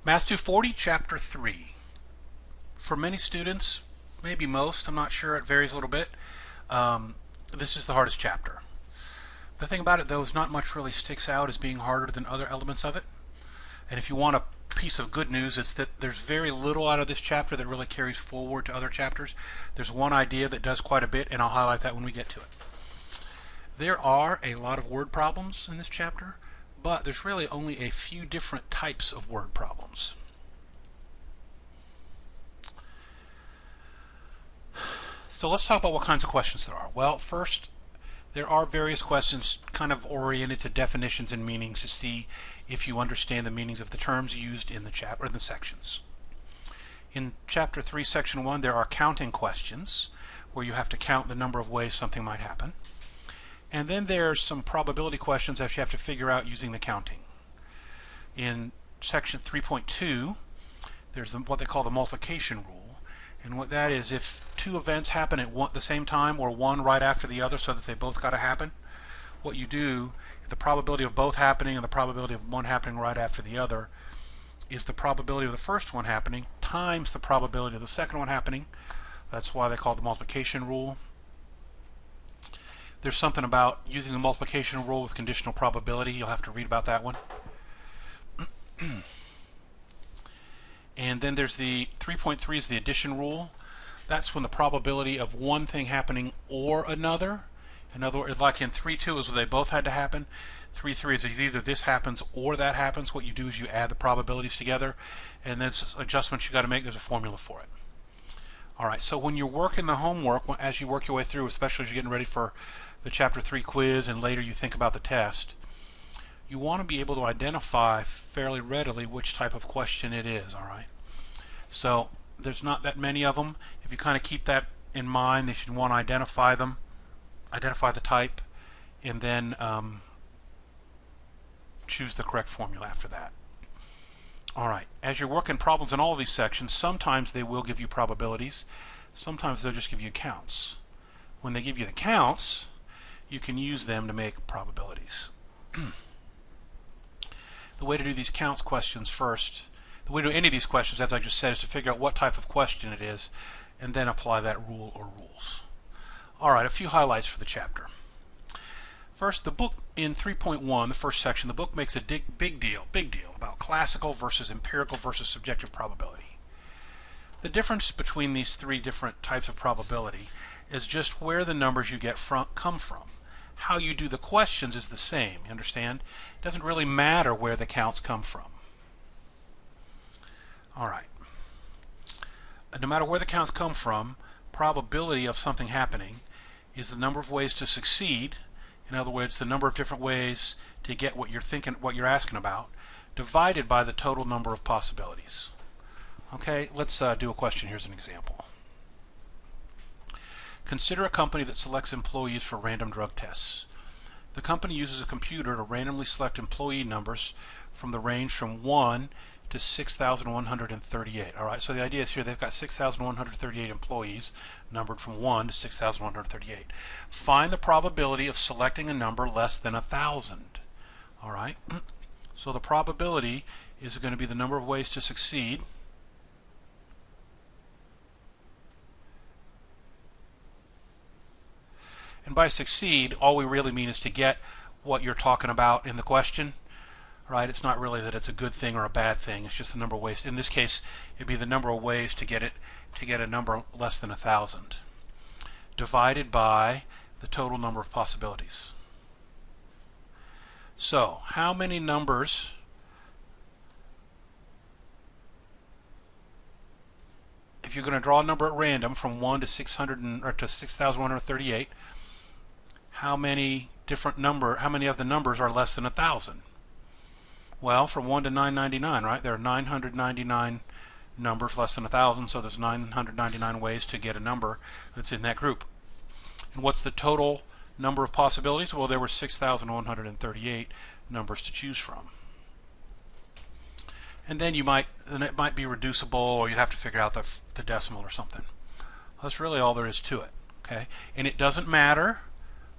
Math 240, Chapter 3. For many students, maybe most, I'm not sure, it varies a little bit, this is the hardest chapter. The thing about it, though, is not much really sticks out as being harder than other elements of it. And if you want a piece of good news, it's that there's very little out of this chapter that really carries forward to other chapters. There's one idea that does quite a bit, and I'll highlight that when we get to it. There are a lot of word problems in this chapter, but there's really only a few different types of word problems. So let's talk about what kinds of questions there are. Well, first, there are various questions kind of oriented to definitions and meanings to see if you understand the meanings of the terms used in the chapter or the sections. In Chapter 3, Section 1, there are counting questions where you have to count the number of ways something might happen. And then there's some probability questions that you have to figure out using the counting. In Section 3.2, there's what they call the multiplication rule. And what that is, if two events happen at the same time or one right after the other so that they both got to happen, what you do, the probability of both happening and the probability of one happening right after the other is the probability of the first one happening times the probability of the second one happening. That's why they call it the multiplication rule. There's something about using the multiplication rule with conditional probability. You'll have to read about that one. And then there's the 3.3 is the addition rule. That's when the probability of one thing happening or another. In other words, like in 3.2 is when they both had to happen. 3.3 is either this happens or that happens. What you do is you add the probabilities together, and there's adjustments you got to make. There's a formula for it. All right, so when you're working the homework, as you work your way through, especially as you're getting ready for the Chapter 3 quiz and later you think about the test, you want to be able to identify fairly readily which type of question it is, all right? So there's not that many of them. If you kind of keep that in mind, you should want to identify them, identify the type, and then choose the correct formula after that. All right, as you're working problems in all of these sections, sometimes they will give you probabilities. Sometimes they'll just give you counts. When they give you the counts, you can use them to make probabilities. The way to do these counts questions first, the way to do any of these questions, as I just said, is to figure out what type of question it is and then apply that rule or rules. All right, a few highlights for the chapter. First, the book in 3.1, the first section, the book makes a big deal about classical versus empirical versus subjective probability. The difference between these three different types of probability is just where the numbers you get come from. How you do the questions is the same, you understand? It doesn't really matter where the counts come from. All right. No matter where the counts come from, probability of something happening is the number of ways to succeed. In other words, the number of different ways to get what you're asking about, divided by the total number of possibilities. Okay, let's do a question. Here's an example. Consider a company that selects employees for random drug tests. The company uses a computer to randomly select employee numbers from the range from 1 to 6,138. All right, so the idea is here they've got 6,138 employees numbered from 1 to 6,138. Find the probability of selecting a number less than 1,000. All right, so the probability is going to be the number of ways to succeed. And by succeed, all we really mean is to get what you're talking about in the question. Right? It's not really that it's a good thing or a bad thing. It's just the number of ways. In this case, it'd be the number of ways to get a number less than 1,000, divided by the total number of possibilities. So, how many numbers if you're going to draw a number at random from 1 to 6,138, how many of the numbers are less than 1,000? Well, from 1 to 999, right? There are 999 numbers less than 1,000, so there's 999 ways to get a number that's in that group. And what's the total number of possibilities? Well, there were 6,138 numbers to choose from. And then it might be reducible, or you'd have to figure out the decimal or something. That's really all there is to it. Okay, and it doesn't matter,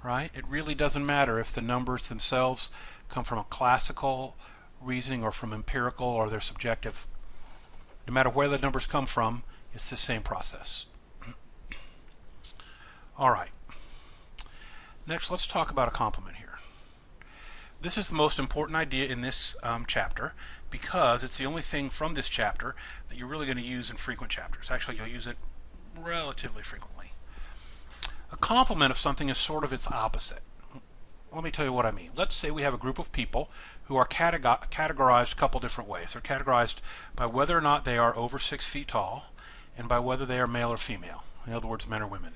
right? It really doesn't matter if the numbers themselves come from a classical reasoning or from empirical or they're subjective. No matter where the numbers come from, it's the same process. All right. Next, let's talk about a complement here. This is the most important idea in this chapter because it's the only thing from this chapter that you're really going to use in frequent chapters. Actually, you'll use it relatively frequently. A complement of something is sort of its opposite. Let me tell you what I mean. Let's say we have a group of people who are categorized a couple different ways. They're categorized by whether or not they are over 6 feet tall and by whether they are male or female. In other words, men or women.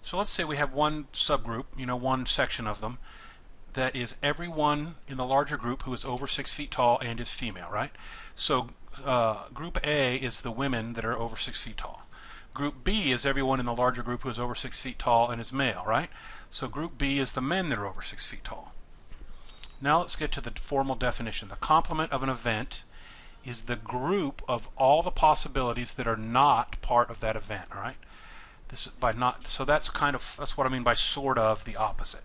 So let's say we have one subgroup, one section of them, that is everyone in the larger group who is over 6 feet tall and is female, right? So group A is the women that are over 6 feet tall. Group B is everyone in the larger group who is over 6 feet tall and is male, right? So group B is the men that are over 6 feet tall. Now let's get to the formal definition. The complement of an event is the group of all the possibilities that are not part of that event, all right? This is by not, so that's what I mean by sort of the opposite.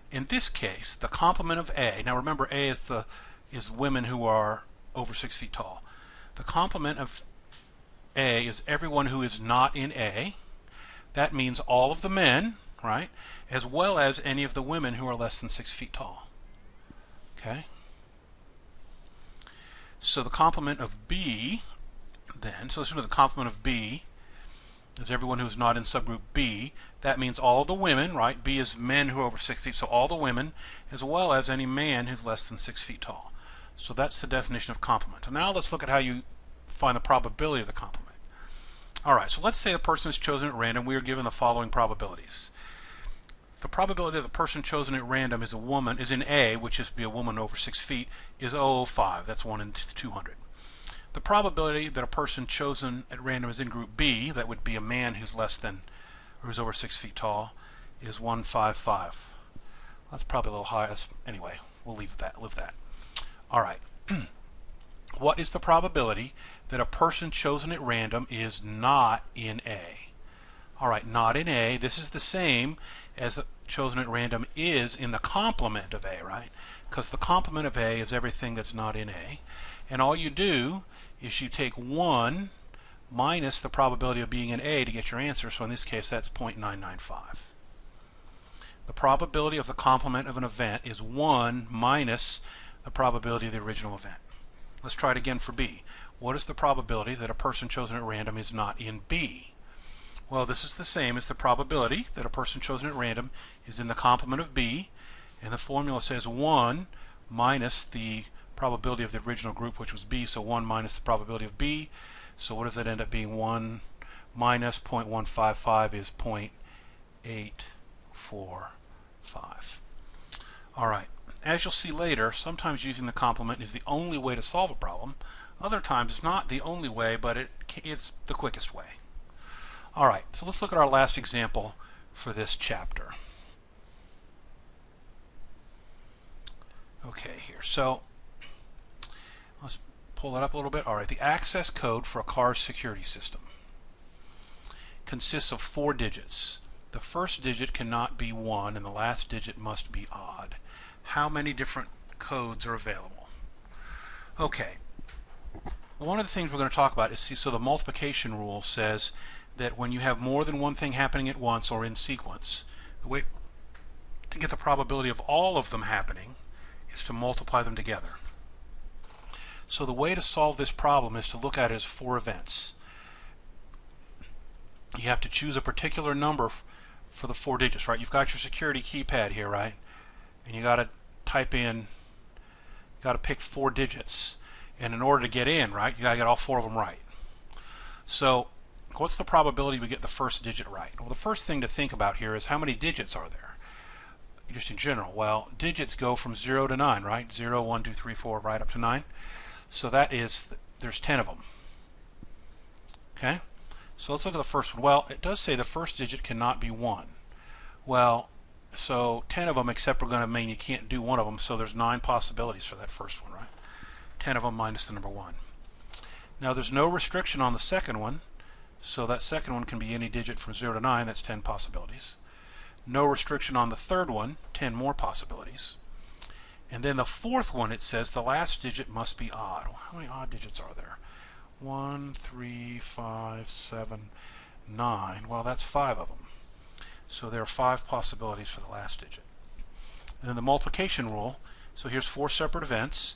In this case, the complement of A, now remember A is women who are over 6 feet tall. The complement of A is everyone who is not in A. That means all of the men, right, as well as any of the women who are less than 6 feet tall. Okay? So the complement of B, then, so listen to the complement of B is everyone who's not in subgroup B. That means all of the women, right? B is men who are over 6 feet, so all the women, as well as any man who's less than 6 feet tall. So that's the definition of complement. And now let's look at how you find the probability of the complement. Alright, so let's say a person is chosen at random. We are given the following probabilities. The probability of the person chosen at random is in A, which is to be a woman over 6 feet, is 0.05. That's 1 in 200. The probability that a person chosen at random is in group B, that would be a man who's who's over 6 feet tall, is 1.55. That's probably a little high. Anyway, we'll leave that. All right. What is the probability that a person chosen at random is not in A? All right, not in A. This is the same as the chosen at random is in the complement of A, right? Because the complement of A is everything that's not in A. And all you do is you take 1 minus the probability of being in A to get your answer. So in this case, that's 0.995. The probability of the complement of an event is 1 minus the probability of the original event. Let's try it again for B. What is the probability that a person chosen at random is not in B? Well, this is the same as the probability that a person chosen at random is in the complement of B, and the formula says 1 minus the probability of the original group, which was B, so 1 minus the probability of B. So what does that end up being? 1 minus 0.155 is 0.845. All right. As you'll see later, sometimes using the complement is the only way to solve a problem. Other times it's not the only way, but it's the quickest way. All right, so let's look at our last example for this chapter. Okay, here. So let's pull that up a little bit. All right, the access code for a car's security system consists of 4 digits. The first digit cannot be 1, and the last digit must be odd. How many different codes are available? Okay. One of the things we're going to talk about is, so the multiplication rule says that when you have more than one thing happening at once or in sequence, the way to get the probability of all of them happening is to multiply them together. So the way to solve this problem is to look at it as 4 events. You have to choose a particular number for the 4 digits, right? You've got your security keypad here, right? And you got to type in, got to pick 4 digits. And in order to get in, right, you got to get all 4 of them right. So what's the probability we get the first digit right? Well, the first thing to think about here is how many digits are there? Just in general. Well, digits go from 0 to 9, right? 0, 1, 2, 3, 4, right up to 9. So that is, there's 10 of them. Okay? So let's look at the first one. Well, it does say the first digit cannot be 1. Well, so 10 of them, except we're going to mean you can't do one of them, so there's 9 possibilities for that first one, right? 10 of them minus the number 1. Now there's no restriction on the second one, so that second one can be any digit from 0 to 9, that's 10 possibilities. No restriction on the third one, 10 more possibilities. And then the fourth one, it says the last digit must be odd. Well, how many odd digits are there? 1, 3, 5, 7, 9. Well, that's 5 of them. So there are 5 possibilities for the last digit. And then the multiplication rule. So here's 4 separate events,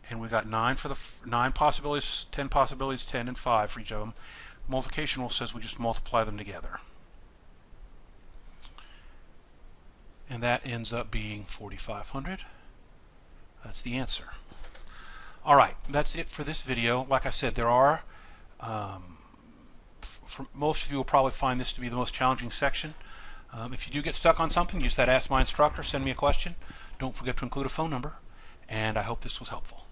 and we got 9 for the 9 possibilities, 10 possibilities, 10 and 5 for each of them. Multiplication rule says we just multiply them together. And that ends up being 4,500. That's the answer. Alright, that's it for this video. Like I said, there are, most of you will probably find this to be the most challenging section. If you do get stuck on something, use that Ask My Instructor, send me a question. Don't forget to include a phone number, and I hope this was helpful.